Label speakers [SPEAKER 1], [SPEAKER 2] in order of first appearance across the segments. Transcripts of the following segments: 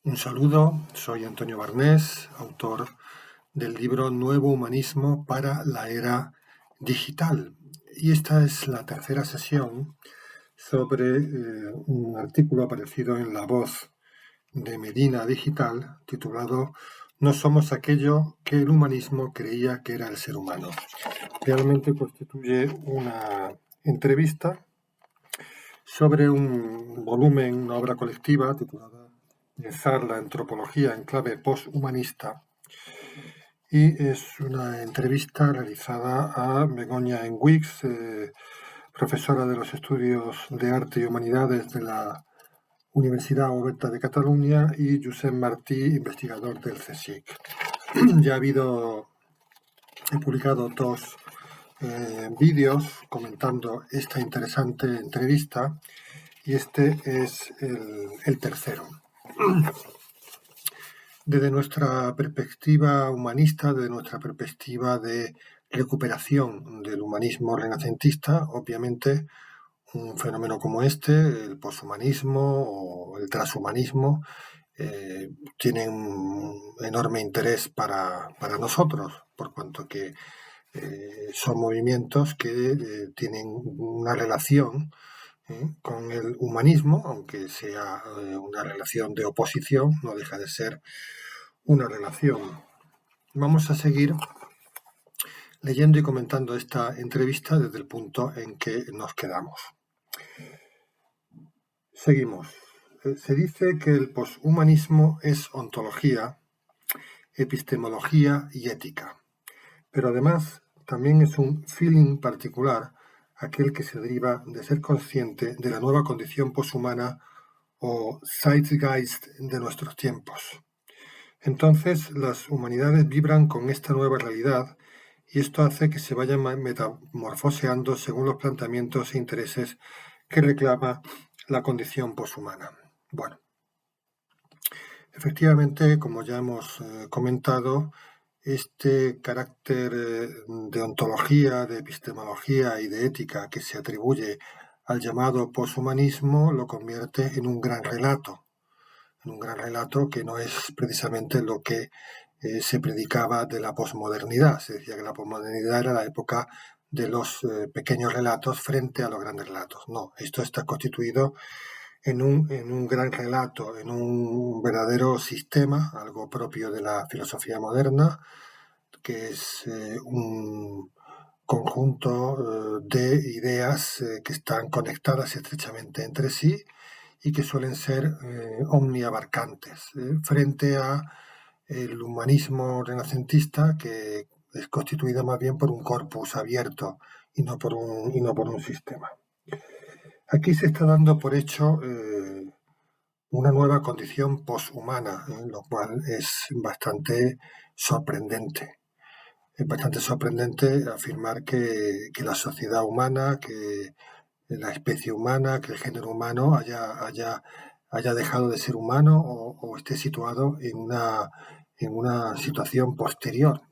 [SPEAKER 1] Un saludo, soy Antonio Barnés, autor del libro Nuevo Humanismo para la Era Digital. Y esta es la tercera sesión sobre un artículo aparecido en La Voz de Medina Digital titulado No somos aquello que el humanismo creía que era el ser humano. Realmente constituye una entrevista sobre un volumen, una obra colectiva titulada Pensar la antropología en clave posthumanista, y es una entrevista realizada a Begoña Enguix, profesora de los estudios de arte y humanidades de la Universidad Oberta de Cataluña, y Josep Martí, investigador del CSIC. Ya he publicado dos vídeos comentando esta interesante entrevista, y este es el tercero. Desde nuestra perspectiva humanista, desde nuestra perspectiva de recuperación del humanismo renacentista, obviamente un fenómeno como este, el poshumanismo o el transhumanismo, tienen un enorme interés para nosotros, por cuanto que son movimientos que tienen una relación con el humanismo, aunque sea una relación de oposición, no deja de ser una relación. Vamos a seguir leyendo y comentando esta entrevista desde el punto en que nos quedamos. Seguimos. Se dice que el poshumanismo es ontología, epistemología y ética, pero además también es un feeling particular, aquel que se deriva de ser consciente de la nueva condición poshumana o zeitgeist de nuestros tiempos. Entonces, las humanidades vibran con esta nueva realidad, y esto hace que se vayan metamorfoseando según los planteamientos e intereses que reclama la condición poshumana. Bueno, efectivamente, como ya hemos comentado, este carácter de ontología, de epistemología y de ética que se atribuye al llamado poshumanismo lo convierte en un gran relato que no es precisamente lo que se predicaba de la posmodernidad. Se decía que la posmodernidad era la época de los pequeños relatos frente a los grandes relatos. No, esto está constituido en un gran relato, en un verdadero sistema, algo propio de la filosofía moderna, que es un conjunto de ideas que están conectadas estrechamente entre sí y que suelen ser omniabarcantes, frente a el humanismo renacentista, que es constituido más bien por un corpus abierto y no por un sistema. Aquí se está dando por hecho una nueva condición poshumana, lo cual es bastante sorprendente. Es bastante sorprendente afirmar que la sociedad humana, que la especie humana, que el género humano haya dejado de ser humano o esté situado en una situación posterior.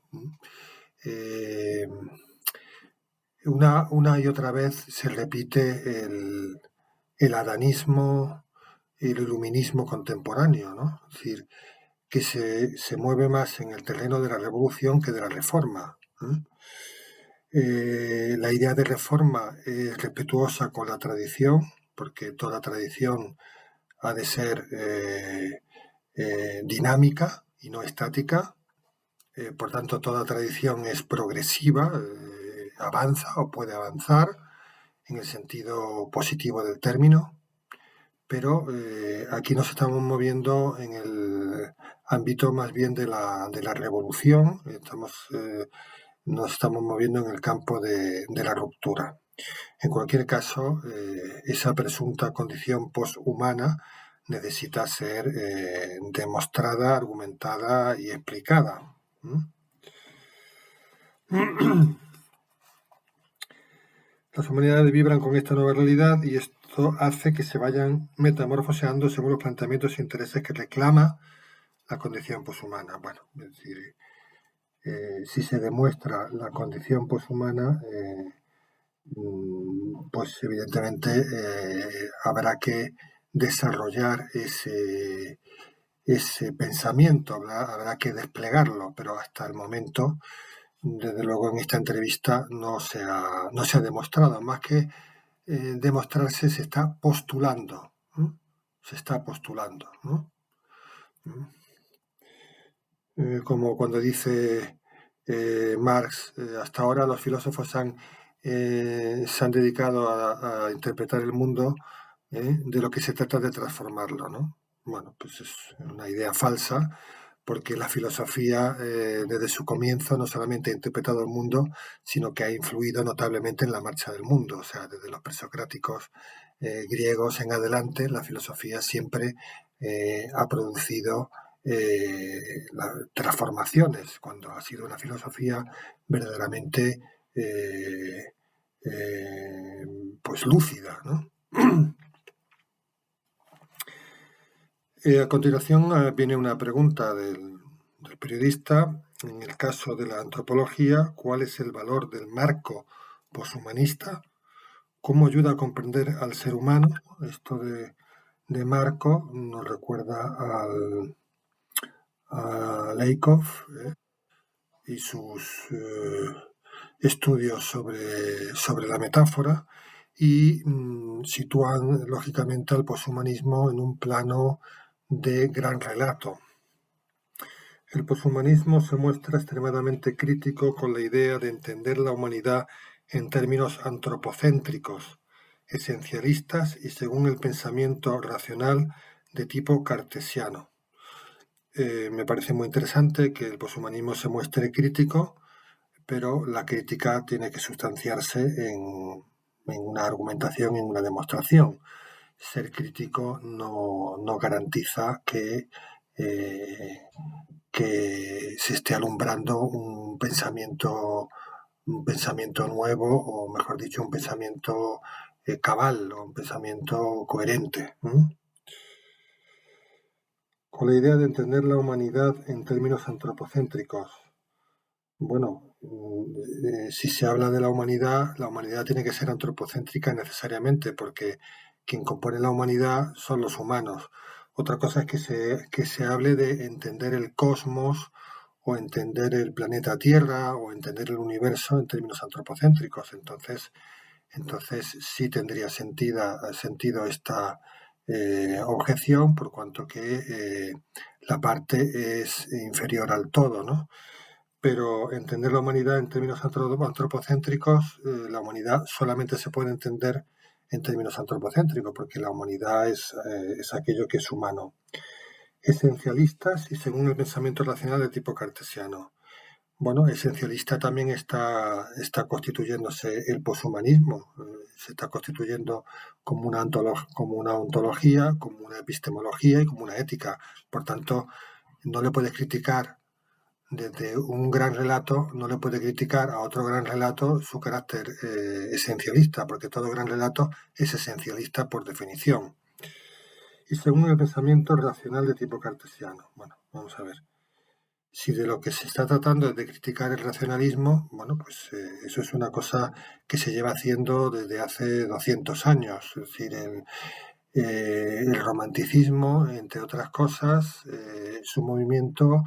[SPEAKER 1] Una y otra vez se repite el adanismo y el iluminismo contemporáneo, ¿no? Es decir, que se mueve más en el terreno de la revolución que de la reforma. La idea de reforma es respetuosa con la tradición, porque toda tradición ha de ser dinámica y no estática. Por tanto, toda tradición es progresiva, avanza o puede avanzar en el sentido positivo del término, pero aquí nos estamos moviendo en el ámbito más bien de la revolución, nos estamos moviendo en el campo de la ruptura. En cualquier caso, esa presunta condición poshumana necesita ser demostrada, argumentada y explicada. Las humanidades vibran con esta nueva realidad y esto hace que se vayan metamorfoseando según los planteamientos e intereses que reclama la condición poshumana. Bueno, es decir, si se demuestra la condición poshumana, pues evidentemente habrá que desarrollar ese pensamiento, habrá que desplegarlo, pero hasta el momento, desde luego en esta entrevista, no se ha demostrado. Más que demostrarse, se está postulando. Se está postulando, ¿no? Como cuando dice Marx, hasta ahora los filósofos se han dedicado a interpretar el mundo de lo que se trata de transformarlo, ¿no? Bueno, pues es una idea falsa, porque la filosofía desde su comienzo no solamente ha interpretado el mundo, sino que ha influido notablemente en la marcha del mundo. O sea, desde los presocráticos griegos en adelante, la filosofía siempre ha producido las transformaciones, cuando ha sido una filosofía verdaderamente pues lúcida, ¿no? A continuación viene una pregunta del periodista. En el caso de la antropología, ¿cuál es el valor del marco poshumanista? ¿Cómo ayuda a comprender al ser humano? Esto de marco nos recuerda a Lakoff y sus estudios sobre la metáfora, y sitúan lógicamente al poshumanismo en un plano de gran relato. El poshumanismo se muestra extremadamente crítico con la idea de entender la humanidad en términos antropocéntricos, esencialistas y según el pensamiento racional de tipo cartesiano. Me parece muy interesante que el poshumanismo se muestre crítico, pero la crítica tiene que sustanciarse en una argumentación, en una demostración. Ser crítico no garantiza que se esté alumbrando un pensamiento nuevo, o mejor dicho, un pensamiento cabal, o un pensamiento coherente. Con la idea de entender la humanidad en términos antropocéntricos. Bueno, si se habla de la humanidad tiene que ser antropocéntrica necesariamente, porque quien compone la humanidad son los humanos. Otra cosa es que se hable de entender el cosmos, o entender el planeta Tierra, o entender el universo en términos antropocéntricos. Entonces sí tendría sentido esta objeción, por cuanto que la parte es inferior al todo, ¿no? Pero entender la humanidad en términos antropocéntricos, la humanidad solamente se puede entender en términos antropocéntricos, porque la humanidad es aquello que es humano. Esencialistas y según el pensamiento racional de tipo cartesiano. Bueno, esencialista también está constituyéndose el poshumanismo. Se está constituyendo como una ontología, como una epistemología y como una ética. Por tanto, no le puedes criticar desde un gran relato, no le puede criticar a otro gran relato su carácter esencialista, porque todo gran relato es esencialista por definición. Y según el pensamiento racional de tipo cartesiano. Bueno, vamos a ver. Si de lo que se está tratando es de criticar el racionalismo, bueno, pues eso es una cosa que se lleva haciendo desde hace 200 años. Es decir, el romanticismo, entre otras cosas, es un movimiento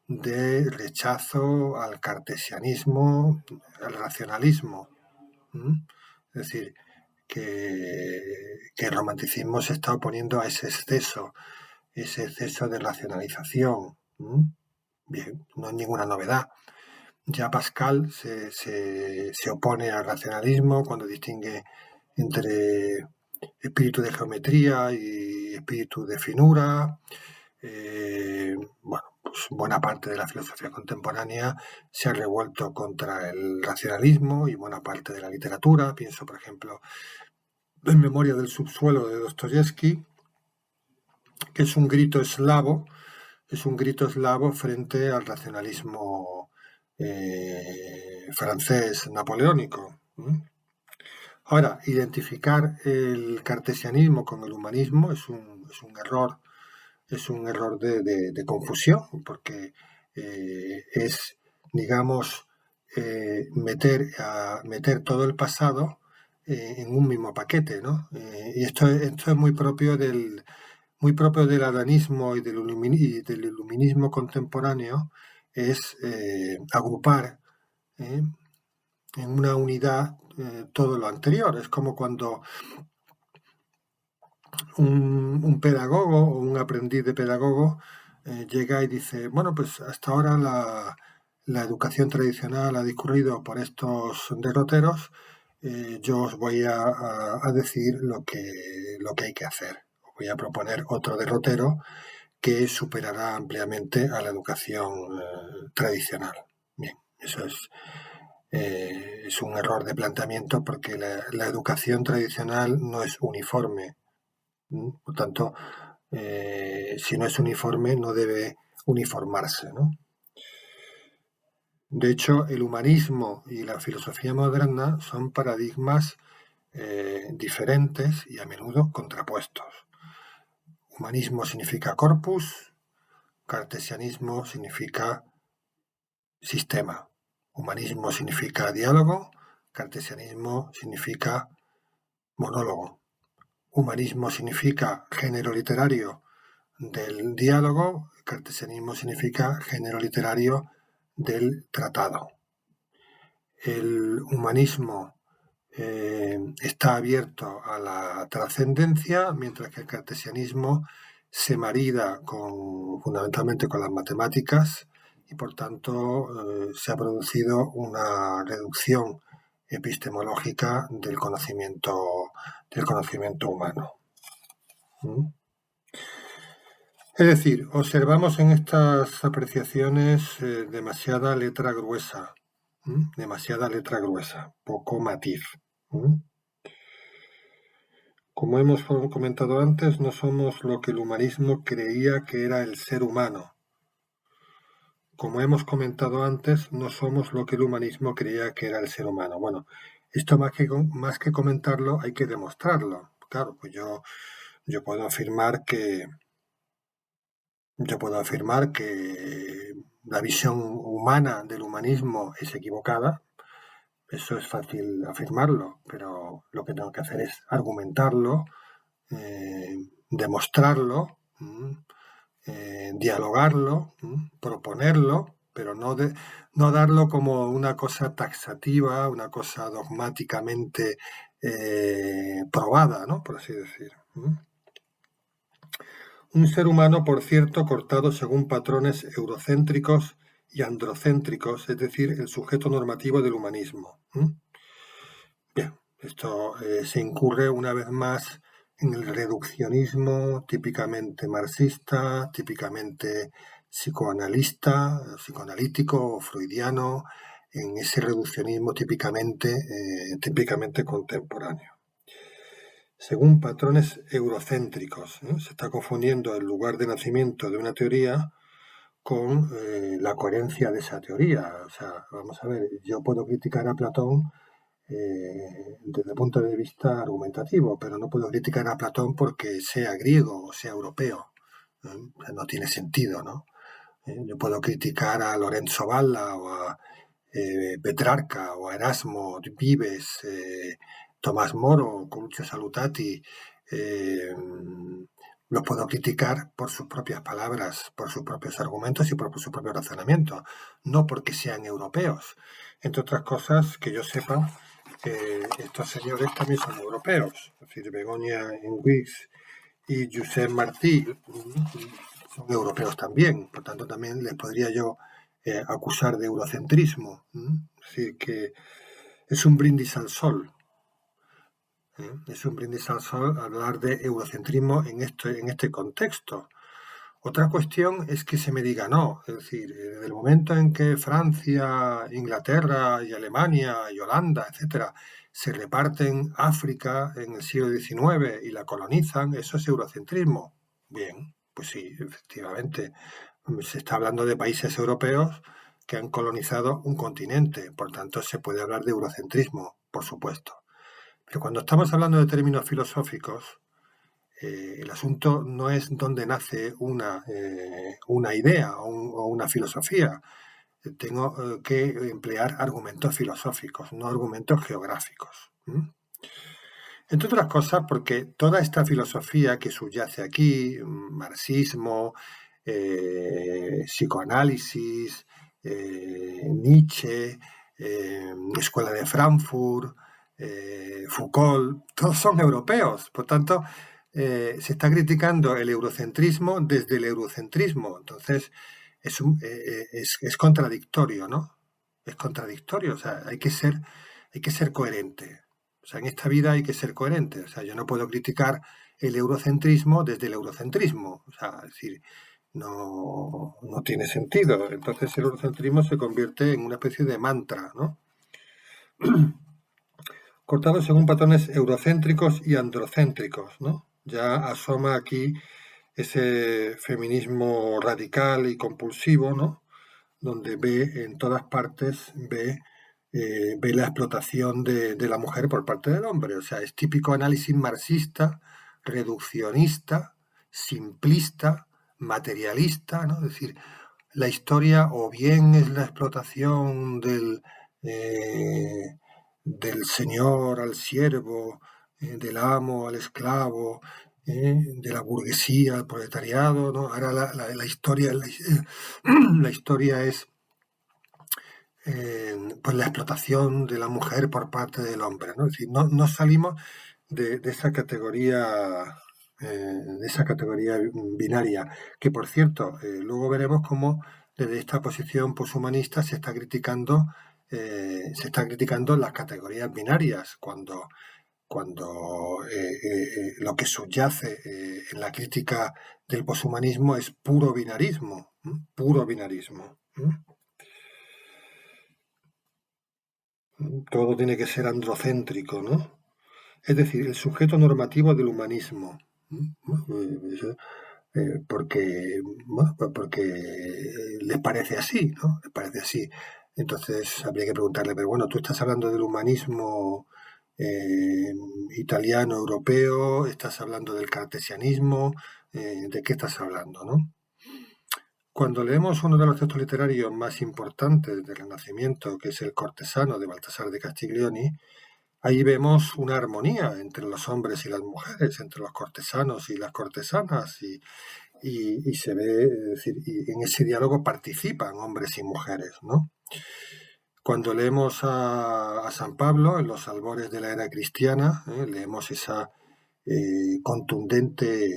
[SPEAKER 1] de rechazo al cartesianismo, al racionalismo. Es decir, que el romanticismo se está oponiendo a ese exceso de racionalización. Bien, no es ninguna novedad. Ya Pascal se opone al racionalismo cuando distingue entre espíritu de geometría y espíritu de finura. Bueno, pues buena parte de la filosofía contemporánea se ha revuelto contra el racionalismo, y buena parte de la literatura. Pienso, por ejemplo, en Memoria del subsuelo de Dostoyevsky, que es un grito eslavo frente al racionalismo francés napoleónico. Ahora, identificar el cartesianismo con el humanismo es un error de confusión, porque es, digamos, meter todo el pasado en un mismo paquete, ¿no? Y esto es muy propio del muy propio del adanismo y del iluminismo contemporáneo es agrupar en una unidad todo lo anterior. Es como cuando un pedagogo o un aprendiz de pedagogo llega y dice, bueno, pues hasta ahora la educación tradicional ha discurrido por estos derroteros, yo os voy a decir lo que hay que hacer. Os voy a proponer otro derrotero que superará ampliamente a la educación tradicional. Bien, eso es un error de planteamiento porque la educación tradicional no es uniforme. Por tanto, si no es uniforme, no debe uniformarse, ¿no? De hecho, el humanismo y la filosofía moderna son paradigmas diferentes y a menudo contrapuestos. Humanismo significa corpus, cartesianismo significa sistema. Humanismo significa diálogo, cartesianismo significa monólogo. Humanismo significa género literario del diálogo, cartesianismo significa género literario del tratado. El humanismo está abierto a la trascendencia, mientras que el cartesianismo se marida fundamentalmente con las matemáticas y por tanto se ha producido una reducción epistemológica del conocimiento humano. Es decir, observamos en estas apreciaciones demasiada letra gruesa, poco matiz. Como hemos comentado antes, no somos lo que el humanismo creía que era el ser humano. Como hemos comentado antes, no somos lo que el humanismo creía que era el ser humano. Bueno, esto más que comentarlo, hay que demostrarlo. Claro, pues yo puedo afirmar que la visión humana del humanismo es equivocada. Eso es fácil afirmarlo, pero lo que tengo que hacer es argumentarlo, demostrarlo, dialogarlo, proponerlo, pero no darlo como una cosa taxativa, una cosa dogmáticamente probada, ¿no? Por así decir. Un ser humano, por cierto, cortado según patrones eurocéntricos y androcéntricos, es decir, el sujeto normativo del humanismo. Bien, esto se incurre una vez más en el reduccionismo típicamente marxista, típicamente psicoanalítico o freudiano, en ese reduccionismo típicamente contemporáneo. Según patrones eurocéntricos, se está confundiendo el lugar de nacimiento de una teoría con la coherencia de esa teoría. O sea, vamos a ver, yo puedo criticar a Platón desde el punto de vista argumentativo, pero no puedo criticar a Platón porque sea griego o sea europeo. No tiene sentido, ¿no? Yo puedo criticar a Lorenzo Valla o a Petrarca o a Erasmo Vives, Tomás Moro, Coluccio Salutati, los puedo criticar por sus propias palabras, por sus propios argumentos y por su propio razonamiento, no porque sean europeos. Entre otras cosas, que yo sepa, estos señores también son europeos, es decir, Begoña Enguix y Josep Martí son europeos también, por tanto también les podría yo acusar de eurocentrismo, es decir, que es un brindis al sol. Es un brindis al sol hablar de eurocentrismo en este contexto. Otra cuestión es que se me diga no, es decir, en el momento en que Francia, Inglaterra y Alemania y Holanda, etcétera, se reparten África en el siglo XIX y la colonizan, eso es eurocentrismo. Bien, pues sí, efectivamente, se está hablando de países europeos que han colonizado un continente, por tanto se puede hablar de eurocentrismo, por supuesto. Pero cuando estamos hablando de términos filosóficos, el asunto no es dónde nace una idea o una filosofía. Tengo que emplear argumentos filosóficos, no argumentos geográficos. Entre otras cosas, porque toda esta filosofía que subyace aquí, marxismo, psicoanálisis, Nietzsche, Escuela de Frankfurt, Foucault, todos son europeos. Por tanto, se está criticando el eurocentrismo desde el eurocentrismo. Entonces, es contradictorio, ¿no? Es contradictorio. O sea, hay que ser coherente. O sea, en esta vida hay que ser coherente. O sea, yo no puedo criticar el eurocentrismo desde el eurocentrismo. O sea, es decir, no tiene sentido. Entonces el eurocentrismo se convierte en una especie de mantra, ¿no? Cortado según patrones eurocéntricos y androcéntricos, ¿no? Ya asoma aquí ese feminismo radical y compulsivo, ¿no? Donde ve en todas partes, ve la explotación de la mujer por parte del hombre. O sea, es típico análisis marxista, reduccionista, simplista, materialista, ¿no? Es decir, la historia o bien es la explotación del señor al siervo, del amo al esclavo, de la burguesía al proletariado, ¿no? Ahora la historia, la historia es pues la explotación de la mujer por parte del hombre, ¿no? Es decir, no salimos de esa categoría binaria, que por cierto, luego veremos cómo desde esta posición poshumanista se está criticando las categorías binarias cuando lo que subyace en la crítica del poshumanismo es puro binarismo, puro binarismo. Todo tiene que ser androcéntrico, ¿no? Es decir, el sujeto normativo del humanismo. Porque les parece así, ¿no? Les parece así. Entonces habría que preguntarle, pero bueno, tú estás hablando del humanismo italiano, europeo, estás hablando del cartesianismo, ¿de qué estás hablando, no? Cuando leemos uno de los textos literarios más importantes del Renacimiento, que es El cortesano de Baltasar de Castiglioni, ahí vemos una armonía entre los hombres y las mujeres, entre los cortesanos y las cortesanas, y se ve, es decir, y en ese diálogo participan hombres y mujeres, ¿no? Cuando leemos a San Pablo en los albores de la era cristiana, leemos esa contundente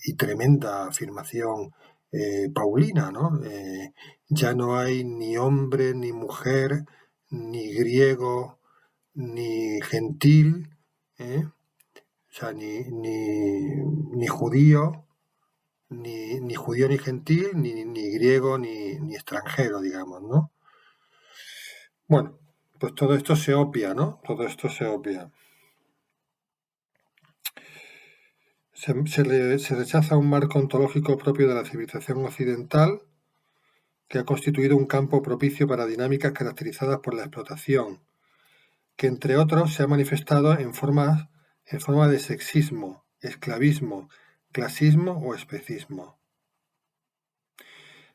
[SPEAKER 1] y tremenda afirmación paulina, ¿no? Ya no hay ni hombre, ni mujer, ni griego, ni gentil, o sea, ni judío, ni judío ni gentil, ni griego ni extranjero, digamos, ¿no? Bueno, pues todo esto se obvia, ¿no? Todo esto se obvia. Se rechaza un marco ontológico propio de la civilización occidental que ha constituido un campo propicio para dinámicas caracterizadas por la explotación, que entre otros se ha manifestado en forma de sexismo, esclavismo, clasismo o especismo.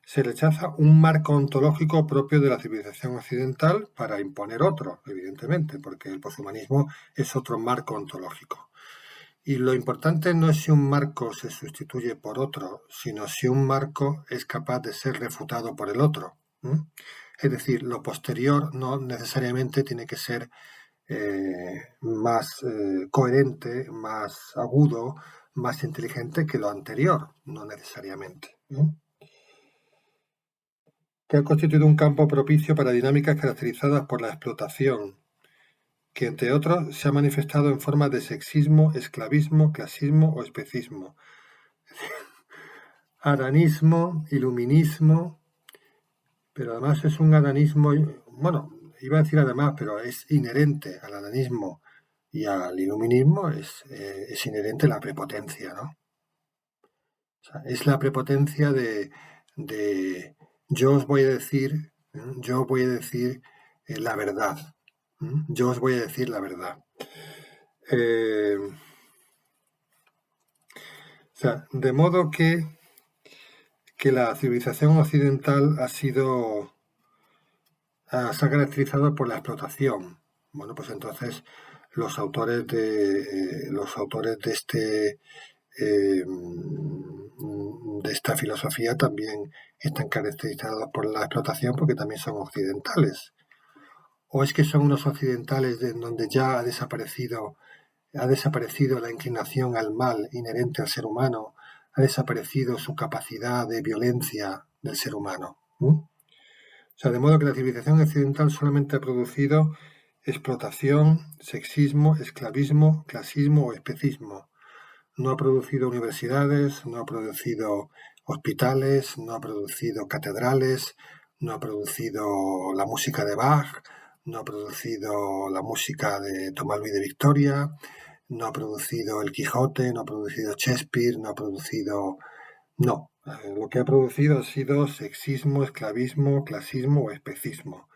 [SPEAKER 1] Se rechaza un marco ontológico propio de la civilización occidental para imponer otro, evidentemente, porque el poshumanismo es otro marco ontológico. Y lo importante no es si un marco se sustituye por otro, sino si un marco es capaz de ser refutado por el otro. Es decir, lo posterior no necesariamente tiene que ser más coherente, más agudo, más inteligente que lo anterior, no necesariamente. Que ha constituido un campo propicio para dinámicas caracterizadas por la explotación, que entre otros se ha manifestado en formas de sexismo, esclavismo, clasismo o especismo. Adanismo, iluminismo, pero además es un adanismo, bueno, iba a decir además, pero es inherente al adanismo y al iluminismo, es inherente la prepotencia, ¿no? O sea, es la prepotencia de yo os voy a decir, la verdad. Yo os voy a decir la verdad. O sea, de modo que la civilización occidental se ha caracterizado por la explotación. Bueno, pues entonces los autores de esta filosofía también están caracterizados por la explotación porque también son occidentales. ¿O es que son unos occidentales en donde ya ha desaparecido la inclinación al mal inherente al ser humano, ha desaparecido su capacidad de violencia del ser humano? O sea, de modo que la civilización occidental solamente ha producido explotación, sexismo, esclavismo, clasismo o especismo. No ha producido universidades, no ha producido hospitales, no ha producido catedrales, no ha producido la música de Bach, no ha producido la música de Tomás Luis de Victoria, no ha producido el Quijote, no ha producido Shakespeare, no ha producido... No, lo que ha producido ha sido sexismo, esclavismo, clasismo o especismo.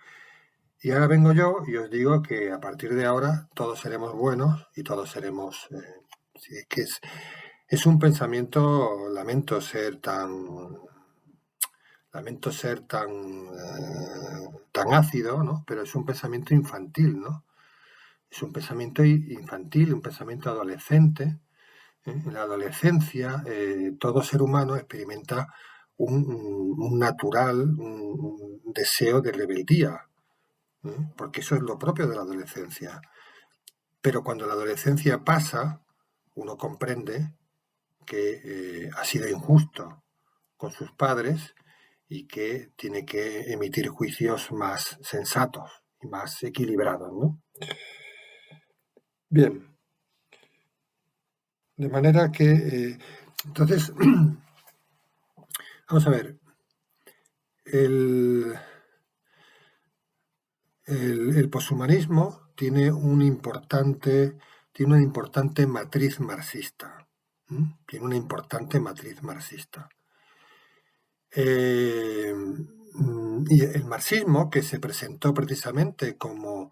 [SPEAKER 1] Y ahora vengo yo y os digo que a partir de ahora todos seremos buenos y todos seremos... que es un pensamiento, lamento ser tan ácido, ¿no? Pero es un pensamiento infantil, ¿no? Es un pensamiento infantil, un pensamiento adolescente. En la adolescencia, todo ser humano experimenta un natural, un deseo de rebeldía, porque eso es lo propio de la adolescencia. Pero cuando la adolescencia pasa, uno comprende que ha sido injusto con sus padres y que tiene que emitir juicios más sensatos y más equilibrados, ¿no? Bien. De manera que, entonces, vamos a ver, el poshumanismo tiene una importante matriz marxista. Tiene una importante matriz marxista. Y el marxismo, que se presentó precisamente como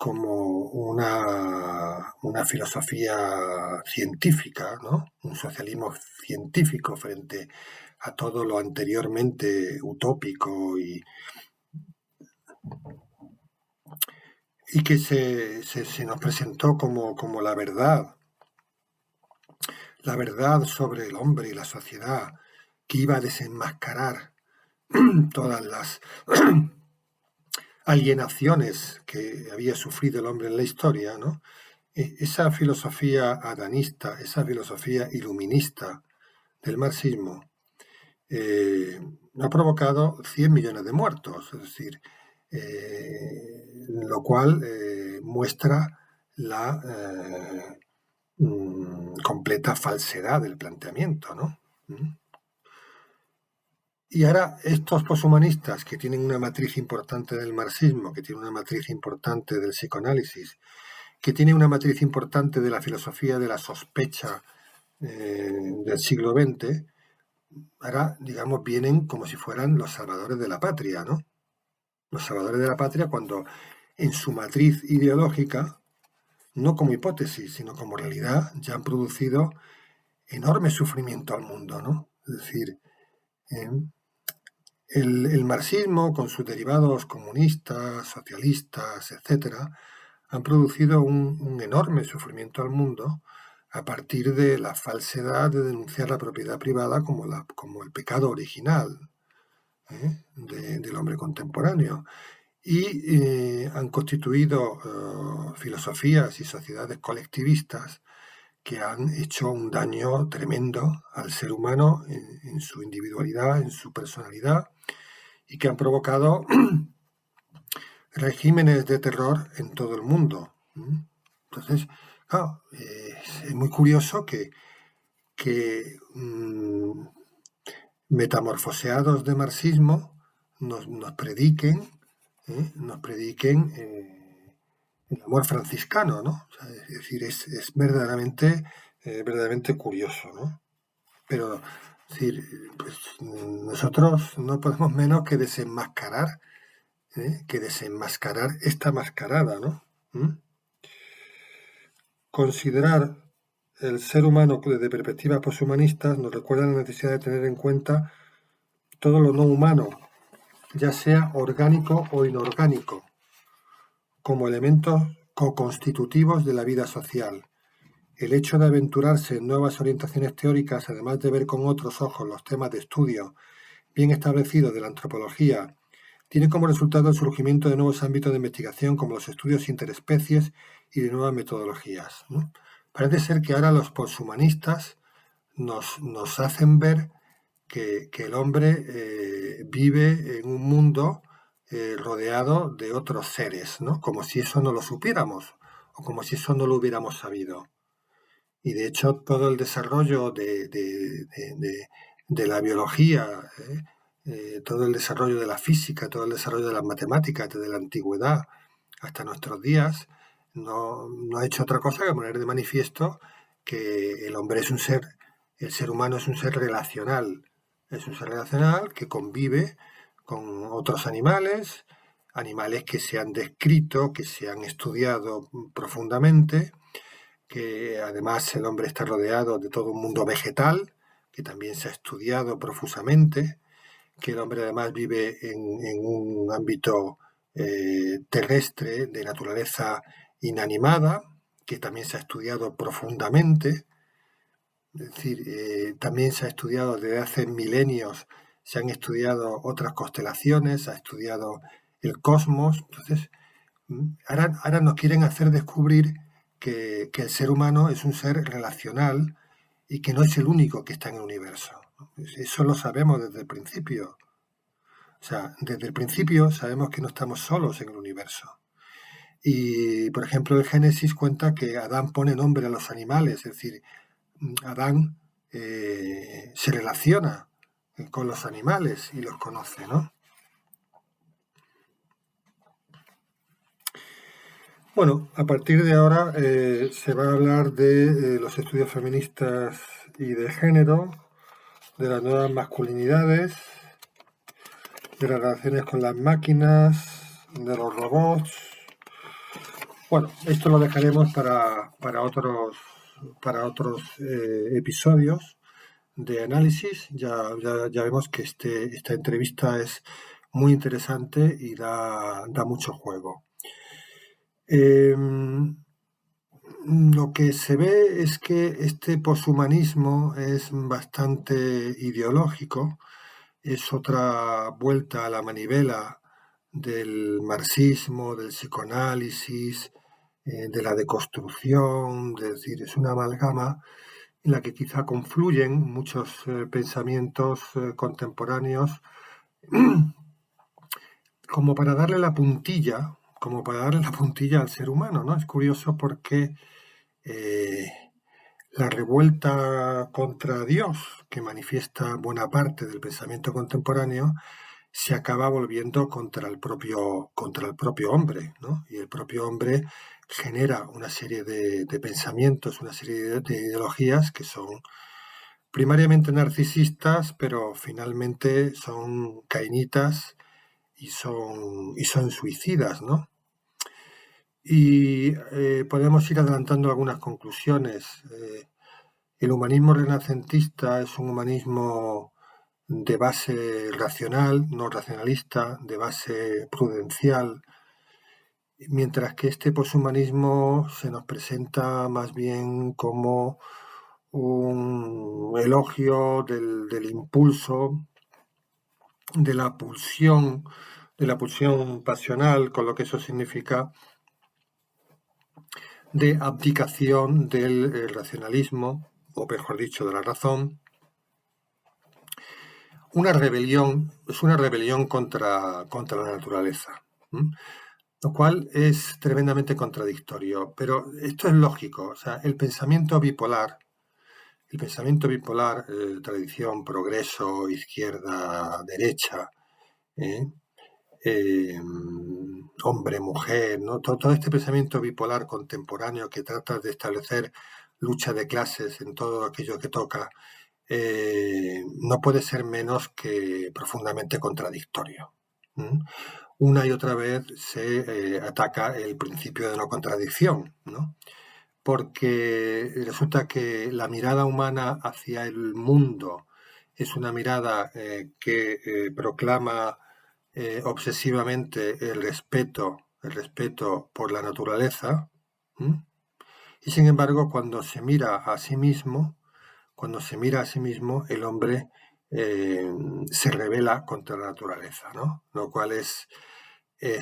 [SPEAKER 1] una filosofía científica, ¿no? Un socialismo científico frente a todo lo anteriormente utópico y que se nos presentó como la verdad sobre el hombre y la sociedad, que iba a desenmascarar todas las alienaciones que había sufrido el hombre en la historia, ¿no? Esa filosofía adanista, esa filosofía iluminista del marxismo, ha provocado 100 millones de muertos, es decir, lo cual muestra la completa falsedad del planteamiento, ¿no? Y ahora estos poshumanistas que tienen una matriz importante del marxismo, que tienen una matriz importante del psicoanálisis, que tienen una matriz importante de la filosofía de la sospecha del siglo XX, ahora, digamos, vienen como si fueran los salvadores de la patria, ¿no? Los salvadores de la patria cuando en su matriz ideológica, no como hipótesis, sino como realidad, ya han producido enorme sufrimiento al mundo, ¿no? Es decir, el marxismo, con sus derivados comunistas, socialistas, etcétera, han producido un enorme sufrimiento al mundo a partir de la falsedad de denunciar la propiedad privada como el pecado original del hombre contemporáneo. Y han constituido filosofías y sociedades colectivistas que han hecho un daño tremendo al ser humano en su individualidad, en su personalidad, y que han provocado regímenes de terror en todo el mundo. Entonces, claro, es muy curioso que metamorfoseados de marxismo nos prediquen el amor franciscano, ¿no? O sea, es decir, es verdaderamente curioso, ¿no? Pero, es decir, pues, nosotros no podemos menos que desenmascarar esta mascarada, ¿no? Considerar el ser humano desde perspectivas poshumanistas nos recuerda la necesidad de tener en cuenta todo lo no humano, ya sea orgánico o inorgánico, como elementos co-constitutivos de la vida social. El hecho de aventurarse en nuevas orientaciones teóricas, además de ver con otros ojos los temas de estudio bien establecidos de la antropología, tiene como resultado el surgimiento de nuevos ámbitos de investigación como los estudios interespecies y de nuevas metodologías, ¿no? Parece ser que ahora los poshumanistas nos hacen ver que el hombre vive en un mundo rodeado de otros seres, ¿no? Como si eso no lo supiéramos o como si eso no lo hubiéramos sabido. Y de hecho todo el desarrollo de la biología, todo el desarrollo de la física, todo el desarrollo de las matemáticas desde la antigüedad hasta nuestros días, no ha hecho otra cosa que poner de manifiesto que el hombre es un ser, el ser humano es un ser relacional que convive con otros animales, animales que se han descrito, que se han estudiado profundamente, que además el hombre está rodeado de todo un mundo vegetal, que también se ha estudiado profusamente, que el hombre además vive en un ámbito terrestre de naturaleza inanimada, que también se ha estudiado profundamente. Es decir, también se ha estudiado desde hace milenios, se han estudiado otras constelaciones, se ha estudiado el cosmos. Entonces, ahora nos quieren hacer descubrir que el ser humano es un ser relacional y que no es el único que está en el universo. Eso lo sabemos desde el principio. O sea, desde el principio sabemos que no estamos solos en el universo. Y, por ejemplo, el Génesis cuenta que Adán pone nombre a los animales, es decir, Adán se relaciona con los animales y los conoce, ¿no? Bueno, a partir de ahora se va a hablar de los estudios feministas y de género, de las nuevas masculinidades, de las relaciones con las máquinas, de los robots. Bueno, esto lo dejaremos para otros episodios de análisis. Ya vemos que esta entrevista es muy interesante y da mucho juego. Lo que se ve es que este poshumanismo es bastante ideológico, es otra vuelta a la manivela del marxismo, del psicoanálisis, de la deconstrucción, es decir, es una amalgama en la que quizá confluyen muchos pensamientos contemporáneos como para darle la puntilla al ser humano, ¿no? Es curioso porque la revuelta contra Dios que manifiesta buena parte del pensamiento contemporáneo se acaba volviendo contra el propio hombre, ¿no? Y el propio hombre genera una serie de pensamientos, una serie de ideologías que son primariamente narcisistas, pero finalmente son cainitas y son suicidas, ¿no? Y podemos ir adelantando algunas conclusiones. El humanismo renacentista es un humanismo de base racional, no racionalista, de base prudencial, mientras que este poshumanismo se nos presenta más bien como un elogio del impulso, de la pulsión pasional, con lo que eso significa, de abdicación del racionalismo, o mejor dicho, de la razón. Es una rebelión contra la naturaleza, lo cual es tremendamente contradictorio, pero esto es lógico. O sea, el pensamiento bipolar, tradición, progreso, izquierda, derecha, hombre, mujer, ¿no? Todo este pensamiento bipolar contemporáneo que trata de establecer lucha de clases en todo aquello que toca, no puede ser menos que profundamente contradictorio. Una y otra vez se ataca el principio de no contradicción, ¿no? Porque resulta que la mirada humana hacia el mundo es una mirada que proclama obsesivamente el respeto el respeto por la naturaleza, y sin embargo, cuando se mira a sí mismo, el hombre se rebela contra la naturaleza, ¿no? Lo cual es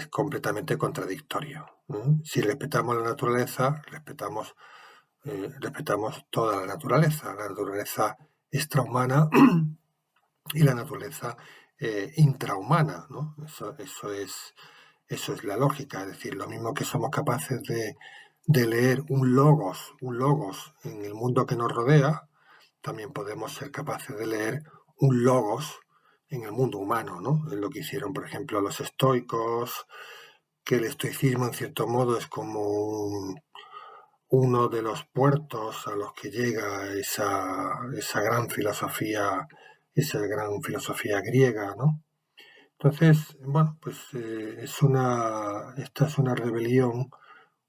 [SPEAKER 1] completamente contradictorio. Si respetamos la naturaleza, respetamos toda la naturaleza extrahumana y la naturaleza intrahumana, ¿no? Eso es la lógica, es decir, lo mismo que somos capaces de leer un logos en el mundo que nos rodea, también podemos ser capaces de leer un logos en el mundo humano, ¿no? Es lo que hicieron, por ejemplo, los estoicos, que el estoicismo, en cierto modo, es como uno de los puertos a los que llega esa gran filosofía griega, ¿no? Entonces, bueno, pues esta es una rebelión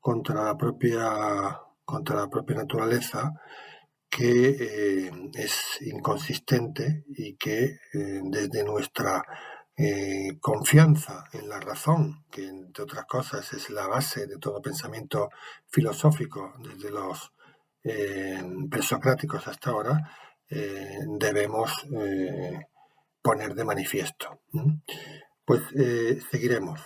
[SPEAKER 1] contra la propia naturaleza que es inconsistente y que desde nuestra confianza en la razón, que entre otras cosas es la base de todo pensamiento filosófico desde los presocráticos hasta ahora, debemos poner de manifiesto. Pues seguiremos.